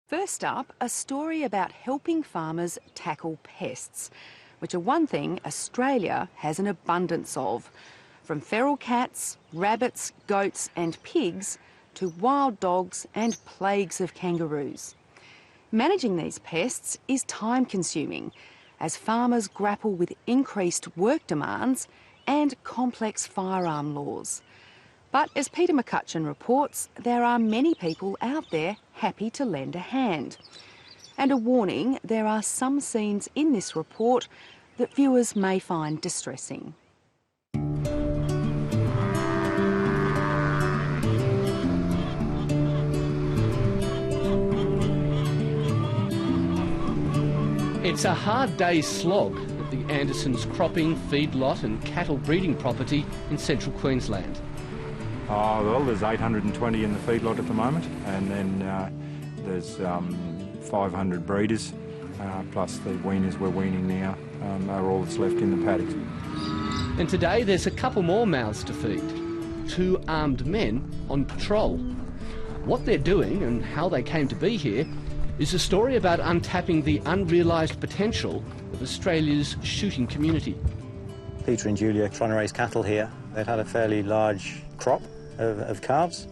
First up, a story about helping farmers tackle pests, which are one thing Australia has an abundance of. From feral cats, rabbits, goats and pigs to wild dogs and plagues of kangaroos. Managing these pests is time-consuming as farmers grapple with increased work demands and complex firearm laws. But as Peter McCutcheon reports, there are many people out there happy to lend a hand. And a warning, there are some scenes in this report that viewers may find distressing. It's a hard day's slog at the Andersons' cropping, feedlot and cattle breeding property in central Queensland. Oh, well, there's 820 in the feedlot at the moment, and then there's 500 breeders, plus the weaners we're weaning now are all that's left in the paddocks. And today there's a couple more mouths to feed. 2 armed men on patrol. What they're doing and how they came to be here is a story about untapping the unrealised potential of Australia's shooting community. Peter and Julia are trying to raise cattle here. They'd had a fairly large crop of calves,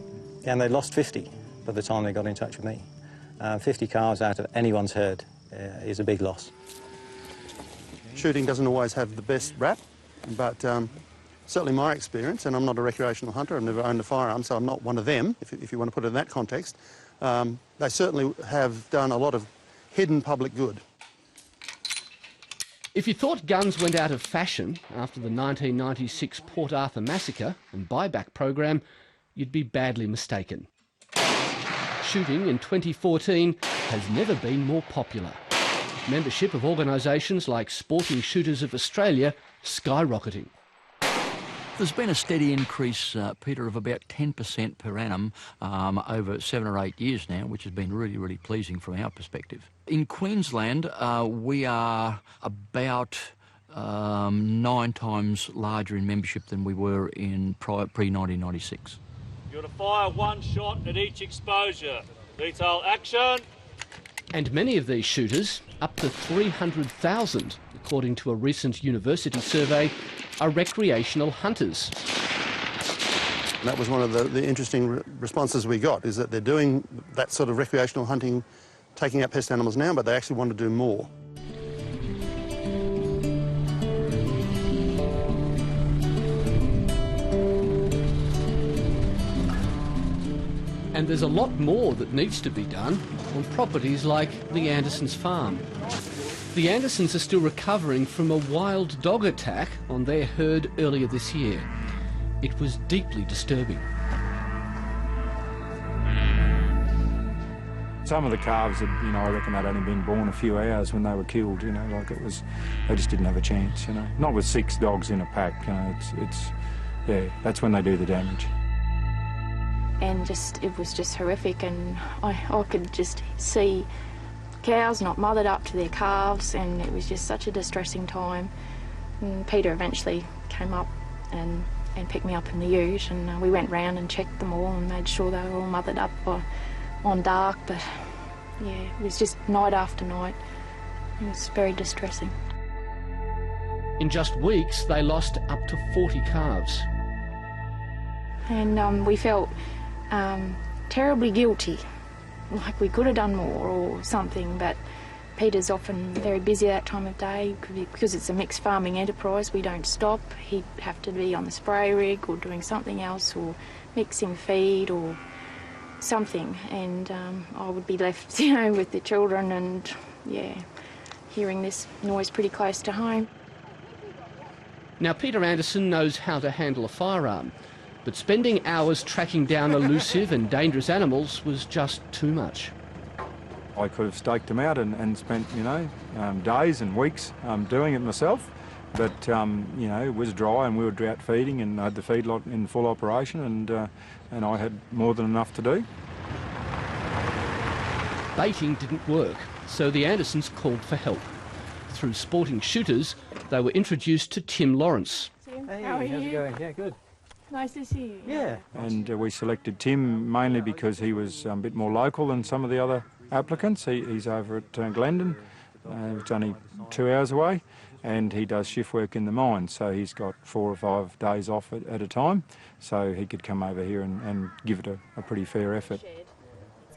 and they lost 50 by the time they got in touch with me. 50 calves out of anyone's herd is a big loss. Shooting doesn't always have the best rap, but certainly my experience, and I'm not a recreational hunter, I've never owned a firearm, so I'm not one of them, if you want to put it in that context, they certainly have done a lot of hidden public good. If you thought guns went out of fashion after the 1996 Port Arthur massacre and buyback program, you'd be badly mistaken. Shooting in 2014 has never been more popular. Membership of organisations like Sporting Shooters of Australia skyrocketing. There's been a steady increase, Peter, of about 10% per annum over 7 or 8 years now, which has been really, really pleasing from our perspective. In Queensland, we are about 9 times larger in membership than we were in pre-1996. You're to fire 1 shot at each exposure. Detail action. And many of these shooters, up to 300,000, according to a recent university survey, are recreational hunters. And that was one of the interesting responses we got, is that they're doing that sort of recreational hunting, taking out pest animals now, but they actually want to do more. And there's a lot more that needs to be done on properties like the Andersons' farm. The Andersons are still recovering from a wild dog attack on their herd earlier this year. It was deeply disturbing. Some of the calves, I reckon they'd only been born a few hours when they were killed, like it was, they just didn't have a chance, Not with 6 dogs in a pack, yeah, that's when they do the damage. And it was just horrific, and I could just see cows not mothered up to their calves, and it was just such a distressing time. And Peter eventually came up and picked me up in the ute, and we went round and checked them all and made sure they were all mothered up on dark, but yeah, it was just night after night. It was very distressing. In just weeks, they lost up to 40 calves. And we felt terribly guilty, like we could have done more or something, but Peter's often very busy that time of day because it's a mixed farming enterprise. We don't stop. He'd have to be on the spray rig or doing something else or mixing feed or something, and I would be left, with the children and, yeah, hearing this noise pretty close to home. Now, Peter Anderson knows how to handle a firearm, but spending hours tracking down elusive and dangerous animals was just too much. I could have staked them out and spent, days and weeks doing it myself, but, it was dry and we were drought feeding and I had the feedlot in full operation and I had more than enough to do. Baiting didn't work, so the Andersons called for help. Through Sporting Shooters, they were introduced to Tim Lawrence. Hey, how's it going? Yeah, good. Nice to see you. Yeah. And we selected Tim mainly because he was a bit more local than some of the other applicants. He's over at Glendon, it's only 2 hours away, and he does shift work in the mine, so he's got 4 or 5 days off at a time, so he could come over here and give it a pretty fair effort.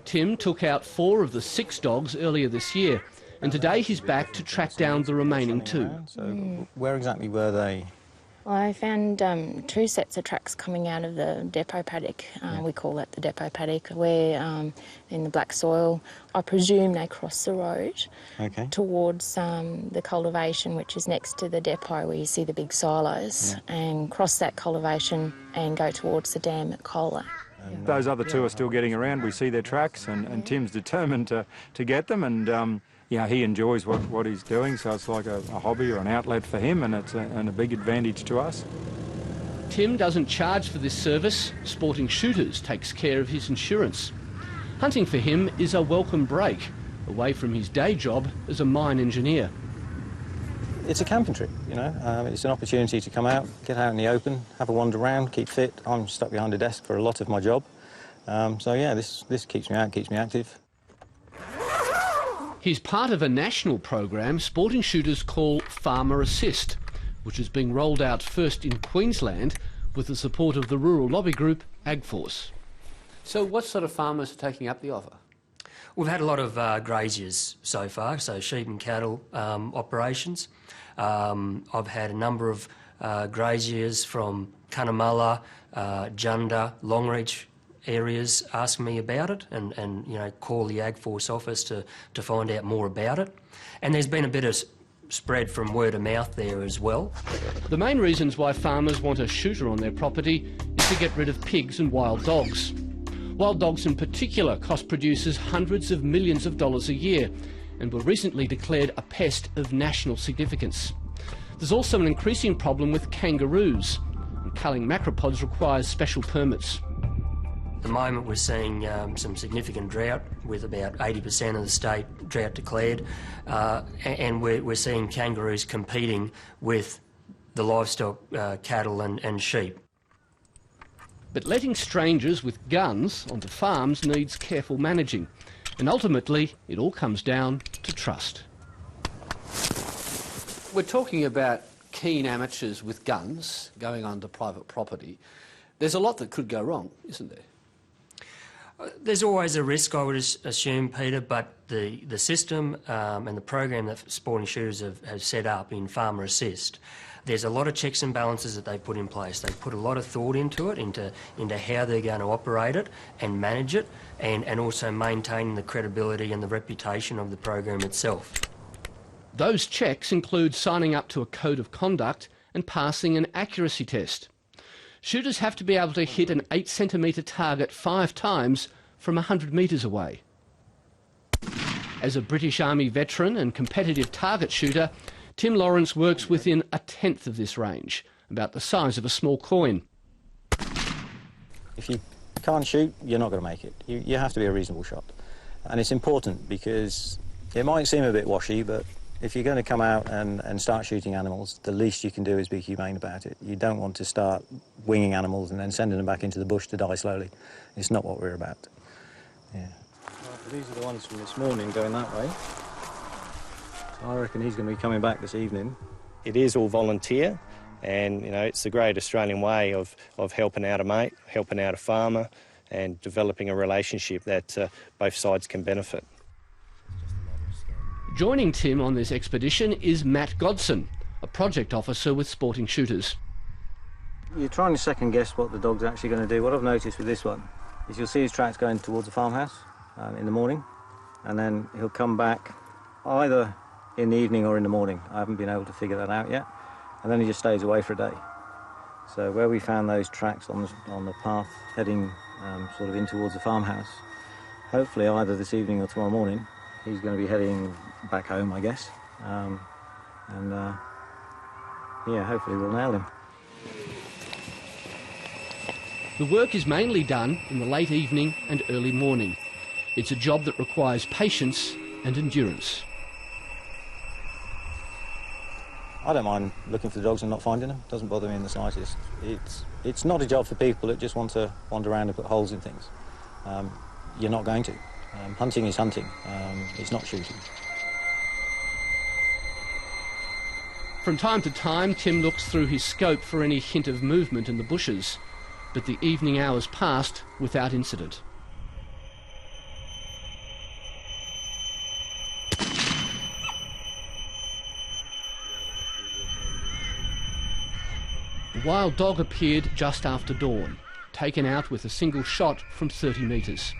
Tim took out 4 of the 6 dogs earlier this year, and today he's back to track down the remaining 2. So where exactly were they? I found 2 sets of tracks coming out of the depot paddock. We call that the depot paddock, where in the black soil. I presume they crossed the road towards the cultivation, which is next to the depot where you see the big silos, and cross that cultivation and go towards the dam at Cola. Those other 2 are still getting around. We see their tracks, and Tim's determined to get them, and yeah, he enjoys what he's doing, so it's like a hobby or an outlet for him, and it's a big advantage to us. Tim doesn't charge for this service. Sporting Shooters takes care of his insurance. Hunting for him is a welcome break, away from his day job as a mine engineer. It's a camping trip, you know. It's an opportunity to come out, get out in the open, have a wander around, keep fit. I'm stuck behind a desk for a lot of my job. So yeah, this keeps me out, keeps me active. He's part of a national program Sporting Shooters call Farmer Assist, which is being rolled out first in Queensland with the support of the rural lobby group AgForce. So what sort of farmers are taking up the offer? We've had a lot of graziers so far, so sheep and cattle operations. I've had a number of graziers from Cunnamulla, Junda, Longreach areas ask me about it and you know, call the AgForce office to find out more about it. And there's been a bit of spread from word of mouth there as well. The main reasons why farmers want a shooter on their property is to get rid of pigs and wild dogs. Wild dogs in particular cost producers hundreds of millions of dollars a year and were recently declared a pest of national significance. There's also an increasing problem with kangaroos, and culling macropods requires special permits. At the moment we're seeing some significant drought, with about 80% of the state drought declared, and we're seeing kangaroos competing with the livestock, cattle and sheep. But letting strangers with guns onto farms needs careful managing, and ultimately it all comes down to trust. We're talking about keen amateurs with guns going onto private property. There's a lot that could go wrong, isn't there? There's always a risk, I would assume, Peter, but the system and the program that Sporting Shooters have set up in Farmer Assist, there's a lot of checks and balances that they put in place. They put a lot of thought into it, into how they're going to operate it and manage it, and also maintaining the credibility and the reputation of the program itself. Those checks include signing up to a code of conduct and passing an accuracy test. Shooters have to be able to hit an 8-centimetre target 5 times from 100 metres away. As a British Army veteran and competitive target shooter, Tim Lawrence works within 1/10 of this range, about the size of a small coin. If you can't shoot, you're not going to make it. You have to be a reasonable shot. And it's important because it might seem a bit washy, but if you're going to come out and start shooting animals, the least you can do is be humane about it. You don't want to start winging animals and then sending them back into the bush to die slowly. It's not what we're about. Yeah. Well, these are the ones from this morning going that way. So I reckon he's going to be coming back this evening. It is all volunteer, and you know, it's the great Australian way of helping out a mate, helping out a farmer, and developing a relationship that both sides can benefit. Joining Tim on this expedition is Matt Godson, a project officer with Sporting Shooters. You're trying to second guess what the dog's actually going to do. What I've noticed with this one is you'll see his tracks going towards the farmhouse in the morning, and then he'll come back either in the evening or in the morning. I haven't been able to figure that out yet. And then he just stays away for a day. So where we found those tracks on the path heading sort of in towards the farmhouse, hopefully either this evening or tomorrow morning, he's going to be heading back home, I guess. Yeah, hopefully we'll nail him. The work is mainly done in the late evening and early morning. It's a job that requires patience and endurance. I don't mind looking for the dogs and not finding them. It doesn't bother me in the slightest. It's not a job for people that just want to wander around and put holes in things. You're not going to. Hunting is hunting, it's not shooting. From time to time, Tim looks through his scope for any hint of movement in the bushes, but the evening hours passed without incident. The wild dog appeared just after dawn, taken out with a single shot from 30 metres.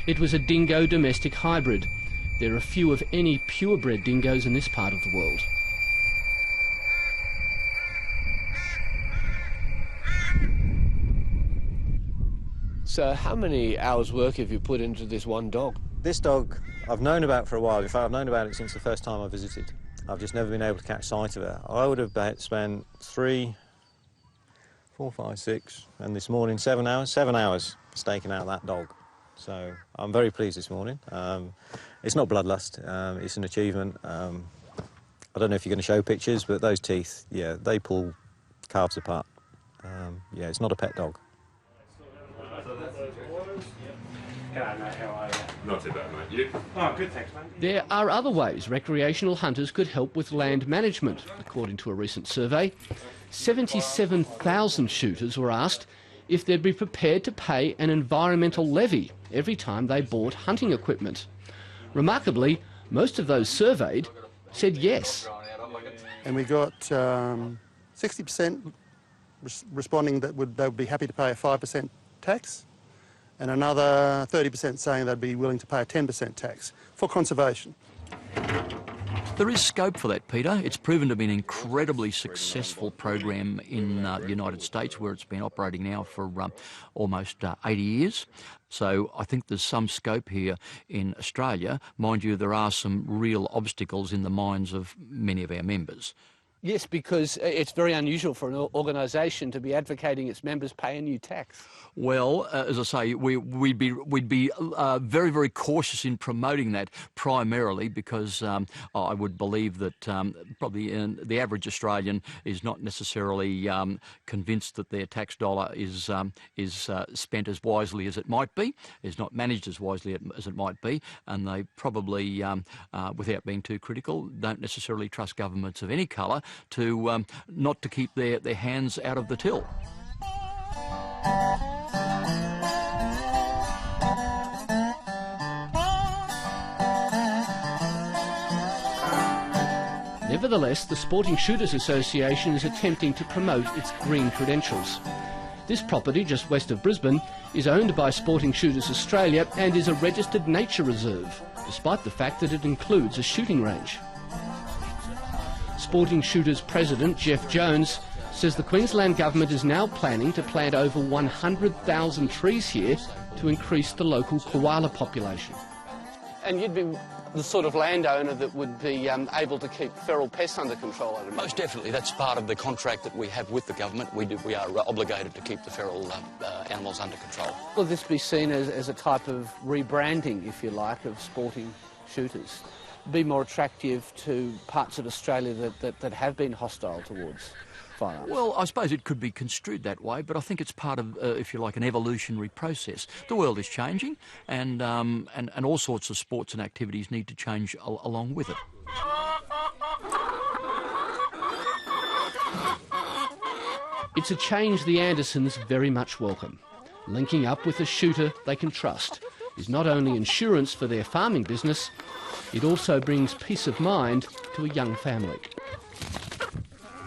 It was a dingo domestic hybrid. There are few of any purebred dingoes in this part of the world. So how many hours' work have you put into this one dog? This dog I've known about for a while. In fact, I've known about it since the first time I visited. I've just never been able to catch sight of her. I would have spent 3, 4, 5, 6, and this morning 7 hours staking out that dog. So I'm very pleased this morning. It's not bloodlust, it's an achievement. I don't know if you're going to show pictures, but those teeth, yeah, they pull calves apart. Yeah, it's not a pet dog. Not too bad, mate. You? Oh, good, thanks, mate. There are other ways recreational hunters could help with land management. According to a recent survey, 77,000 shooters were asked if they'd be prepared to pay an environmental levy every time they bought hunting equipment. Remarkably, most of those surveyed said yes. And we got 60% responding that they would be happy to pay a 5% tax, and another 30% saying they'd be willing to pay a 10% tax for conservation. There is scope for that, Peter. It's proven to be an incredibly successful program in the United States, where it's been operating now for almost 80 years. So I think there's some scope here in Australia. Mind you, there are some real obstacles in the minds of many of our members. Yes, because it's very unusual for an organisation to be advocating its members pay a new tax. Well, as I say, we'd be very, very cautious in promoting that, primarily because I would believe that probably the average Australian is not necessarily convinced that their tax dollar is spent as wisely as it might be, is not managed as wisely as it might be, and they probably, without being too critical, don't necessarily trust governments of any colour to not to keep their hands out of the till. Nevertheless, the Sporting Shooters Association is attempting to promote its green credentials. This property, just west of Brisbane, is owned by Sporting Shooters Australia and is a registered nature reserve, despite the fact that it includes a shooting range. Sporting Shooters President Jeff Jones says the Queensland Government is now planning to plant over 100,000 trees here to increase the local koala population. And you'd be the sort of landowner that would be able to keep feral pests under control, I imagine. Most definitely. That's part of the contract that we have with the government. We are obligated to keep the feral animals under control. Will this be seen as a type of rebranding, if you like, of Sporting Shooters? Be more attractive to parts of Australia that have been hostile towards firearms? Well, I suppose it could be construed that way, but I think it's part of, if you like, an evolutionary process. The world is changing, and all sorts of sports and activities need to change along with it. It's a change the Andersons very much welcome. Linking up with a shooter they can trust is not only insurance for their farming business, it also brings peace of mind to a young family.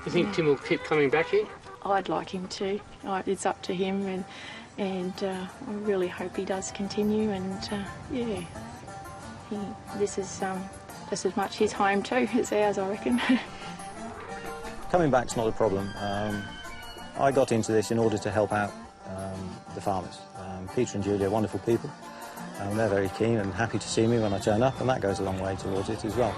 You think Tim will keep coming back here? I'd like him to. It's up to him, and I really hope he does continue. And yeah, this is just as much his home too as ours, I reckon. Coming back's not a problem. I got into this in order to help out the farmers. Peter and Julia are wonderful people. They're very keen and happy to see me when I turn up, and that goes a long way towards it as well.